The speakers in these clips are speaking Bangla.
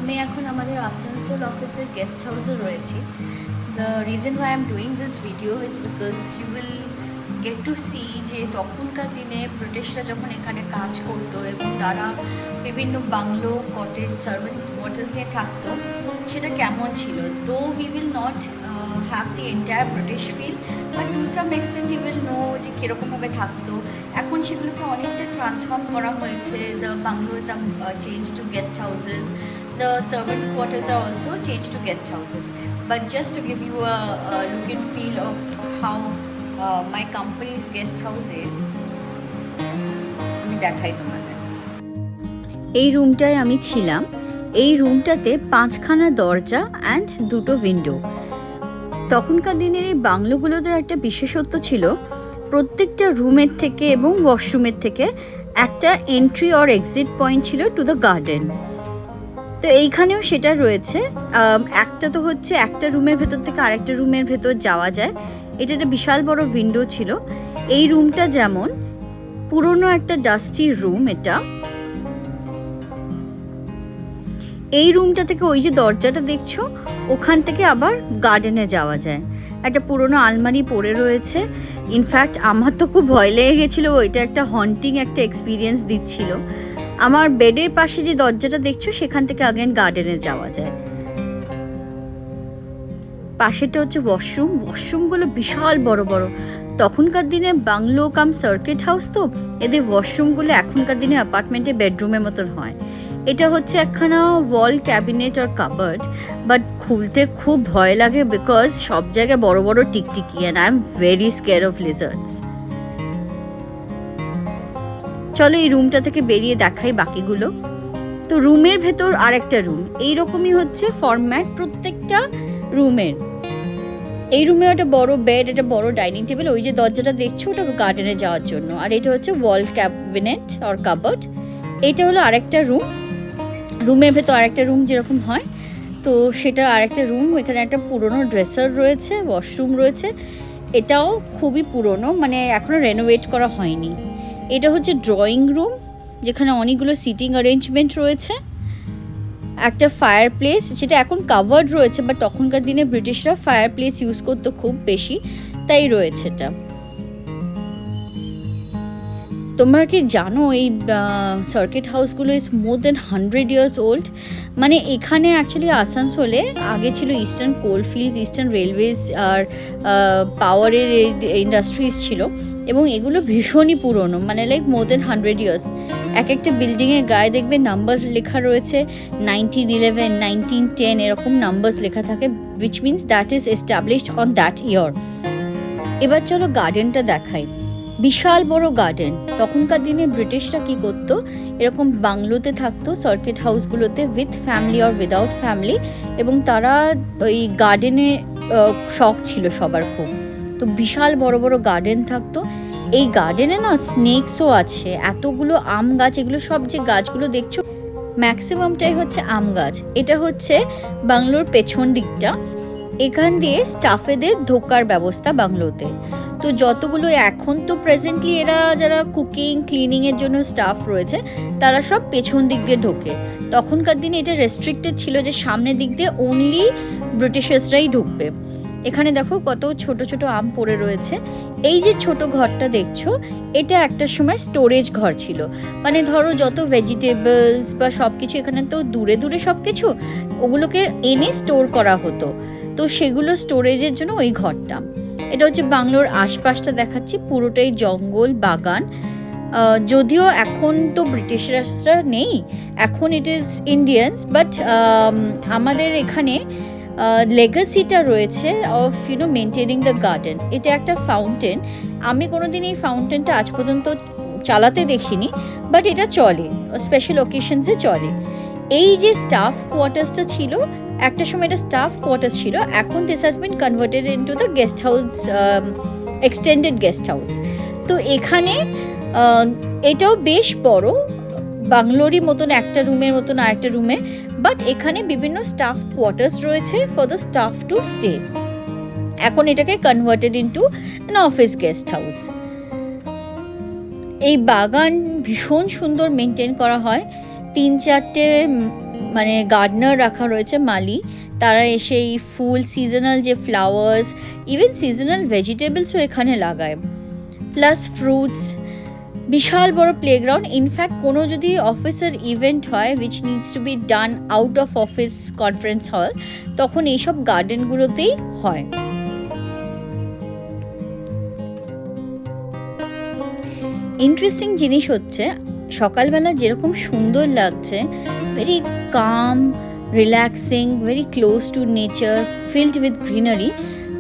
আমি এখন আমাদের আসানসোল অফিসের গেস্ট হাউসে রয়েছি। The reason why I am doing this video is because you will get to see যে তখনকার দিনে ব্রিটিশরা যখন এখানে কাজ করতো এবং তারা বিভিন্ন বাংলো, কটেজ, সার্ভেন্ট কোয়ার্টার্স নিয়ে থাকতো, সেটা কেমন ছিল। তো we will not have the entire British feel, but to some extent you will know যে কীরকমভাবে থাকতো। এখন সেগুলোকে অনেকটা ট্রান্সফর্ম করা হয়েছে। The bungalows are change to guest houses, the servant quarters are also changed to guest houses. But just to give you a look and feel of how my company's guest house is, আমি দেখাই তোমাদের। এই রুমটায় আমি ছিলাম। এই রুমটাতে 5খানা দরজা অ্যান্ড 2টো উইন্ডো। তখনকার দিনের এই বাংলোগুলোদের একটা বিশেষত্ব ছিল, প্রত্যেকটা রুমের থেকে এবং ওয়াশরুমের থেকে একটা এন্ট্রি অর এক্সিট পয়েন্ট ছিল টু দ্য গার্ডেন। তো এইখানেও সেটা রয়েছে। একটা তো হচ্ছে একটা রুমের ভেতর থেকে আরেকটা রুমের ভেতর যাওয়া যায়। এটা একটা বিশাল বড় উইন্ডো ছিল। এই রুমটা যেমন পুরনো একটা ডাস্টি রুম, এটা এই রুমটা থেকে ওই যে দরজাটা দেখছো, ওখান থেকে আবার গার্ডেনে যাওয়া যায়। একটা পুরনো আলমারি পড়ে রয়েছে। ইনফ্যাক্ট আমার তো খুব ভয় লেগে গেছিলো, ওইটা একটা হন্টিং একটা এক্সপিরিয়েন্স দিচ্ছিল। আমার বেডের পাশে যে দরজাটা দেখছো, সেখান থেকে আগেন গার্ডেনে যাওয়া যায়। পাশেটা হচ্ছে ওয়াশরুম। ওয়াশরুমগুলো বিশাল বড় বড়। তখনকার দিনে বাংলো কাম সার্কিট হাউস, তো এদের ওয়াশরুমগুলো এখনকার দিনে অ্যাপার্টমেন্টে বেডরুমের মতন হয়। এটা হচ্ছে একখানা ওয়াল ক্যাবিনেট আর কাবার্ড, বাট খুলতে খুব ভয় লাগে বিকজ সব জায়গায় বড় বড় টিকটিকি, and I am very scare of lizards. চলো এই রুমটা থেকে বেরিয়ে দেখাই বাকিগুলো। তো রুমের ভেতর আরেকটা রুম, এইরকমই হচ্ছে ফরম্যাট প্রত্যেকটা রুমের। এই রুমে একটা বড় বেড, একটা বড় ডাইনিং টেবিল, ওই যে দরজাটা দেখছো ওটা গার্ডেনে যাওয়ার জন্য। আর এটা হচ্ছে ওয়াল ক্যাবিনেট আর কাবার্ড। এটা হলো আরেকটা রুম। রুমের ভেতর আরেকটা রুম যেরকম হয়, তো সেটা আরেকটা রুম। এখানে একটা পুরনো ড্রেসার রয়েছে, ওয়াশরুম রয়েছে। এটাও খুবই পুরনো, মানে এখনও রেনোভেট করা হয়নি। এটা হচ্ছে ড্রয়িং রুম, যেখানে অনেকগুলো সিটিং অ্যারেঞ্জমেন্ট রয়েছে। একটা ফায়ার প্লেস, যেটা এখন কাভার্ড রয়েছে, বাট তখনকার দিনে ব্রিটিশরা ফায়ার প্লেস ইউজ করতো খুব বেশি, তাই রয়েছে এটা। তোমরা কি জানো এই সার্কিট হাউসগুলো is more than 100 years old. মানে এখানে অ্যাকচুয়ালি আসানসোলে আগে ছিল ইস্টার্ন কোলফিল্ডস, ইস্টার্ন রেলওয়েজ আর পাওয়ারের ইন্ডাস্ট্রিজ ছিল, এবং এগুলো ভীষণই পুরনো, মানে লাইক মোর দেন 100 ইয়ার্স। এক একটা বিল্ডিংয়ের গায়ে দেখবে নাম্বার লেখা রয়েছে, 1911, 1910 এরকম নাম্বারস লেখা থাকে, which means that is established on that year. এবার চলো গার্ডেনটা দেখাই। বিশাল বড় গার্ডেন। তখনকার দিনে ব্রিটিশরা কি করতো, এরকম বাংলোতে থাকতো সার্কিট হাউসগুলোতে, with family or without family, এবং তারা ওই গার্ডেনে শখ ছিল সবার খুব। তো বিশাল বড় বড় গার্ডেন থাকতো। এই গার্ডেনে না স্নেকসও আছে, এতগুলো আম গাছ, এগুলো সব যে গাছগুলো দেখছো ম্যাক্সিমামটাই হচ্ছে আম গাছ। এটা হচ্ছে বাংলোর পেছন দিকটা। এখান দিয়ে স্টাফেদের ঢোকার ব্যবস্থা বাংলোতে। তো যতগুলো এখন তো প্রেজেন্টলি এরা যারা কুকিং ক্লিনিংয়ের জন্য স্টাফ রয়েছে, তারা সব পেছন দিক দিয়ে ঢোকে। তখনকার দিনে এটা রেস্ট্রিক্টেড ছিল যে সামনের দিক দিয়ে অনলি ব্রিটিশার্সরাই ঢুকবে। এখানে দেখো কত ছোট ছোট আম পড়ে রয়েছে। এই যে ছোট ঘরটা দেখছো, এটা একটা সময় স্টোরেজ ঘর ছিল। মানে ধরো যত ভেজিটেবলস বা সব কিছু, এখানে তো দূরে দূরে সব কিছু, ওগুলোকে এনে স্টোর করা হতো। তো সেগুলো স্টোরেজের জন্য ওই ঘরটা। এটা হচ্ছে বাংলোর আশপাশটা দেখাচ্ছি, পুরোটাই জঙ্গল বাগান। যদিও এখন তো ব্রিটিশরা নেই, এখন ইট ইজ ইন্ডিয়ানস, বাট আমাদের এখানে লেগাসিটা রয়েছে অফ মেনটেনিং দ্য গার্ডেন। এটা একটা ফাউন্টেন। আমি কোনোদিন এই ফাউন্টেনটা আজ পর্যন্ত চালাতে দেখিনি, বাট এটা চলে, স্পেশাল অকেশনসে চলে। এই যে স্টাফ কোয়ার্টার্সটা ছিল, একটা সময় এটা স্টাফ কোয়ার্টার্স ছিল, এখন this has been converted into the guest house, extended guest house. তো এখানে এটাও বেশ বড়, বাংলোরই মতন একটা রুমের মতন আরেকটা রুমে, বাট এখানে বিভিন্ন স্টাফ কোয়ার্টার্স রয়েছে for the staff to stay. এখন এটাকে converted into an office guest house. এই বাগান ভীষণ সুন্দর মেনটেন করা হয়। 3-4টে মানে গার্ডনার রাখা রয়েছে, মালি, তারা এসে এই ফুল, সিজনাল যে ফ্লাওয়ার্স, ইভেন সিজনাল ভেজিটেবলসও এখানে লাগায়, প্লাস ফ্রুটস। বিশাল বড় প্লেগ্রাউন্ড। ইনফ্যাক্ট কোনো যদি অফিসের ইভেন্ট হয় which needs to be done out of office conference hall, তখন এইসব গার্ডেনগুলোতেই হয়। ইন্টারেস্টিং জিনিস হচ্ছে, সকালবেলা যেরকম সুন্দর লাগছে, very calm, relaxing, very close to nature, filled with greenery,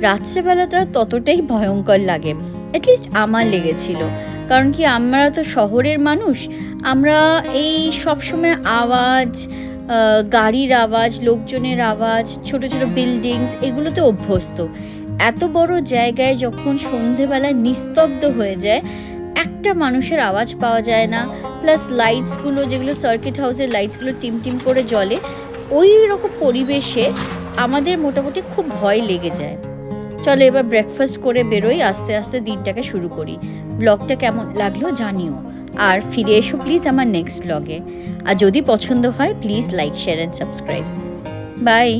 রাত্রেবেলাটা ততটাই ভয়ঙ্কর লাগে, অ্যাটলিস্ট আমার লেগেছিল। কারণ কি, আমরা তো শহরের মানুষ, আমরা এই সবসময় আওয়াজ, গাড়ির আওয়াজ, লোকজনের আওয়াজ, ছোট ছোট বিল্ডিংস, এগুলোতে অভ্যস্ত। এত বড় জায়গায় যখন সন্ধেবেলায় নিস্তব্ধ হয়ে যায়, একটা মানুষের আওয়াজ পাওয়া যায় না, প্লাস লাইটসগুলো, যেগুলো সার্কিট হাউসের লাইটসগুলো টিম টিম করে জ্বলে, ওই রকম পরিবেশে আমাদের মোটামুটি খুব ভয় লেগে যায়। চলো এবার ব্রেকফাস্ট করে বেরোই, আস্তে আস্তে দিনটাকে শুরু করি। ব্লগটা কেমন লাগলো জানিও, আর ফিরে এসো প্লিজ আমার নেক্সট ব্লগে। আর যদি পছন্দ হয় please like, share and subscribe. By.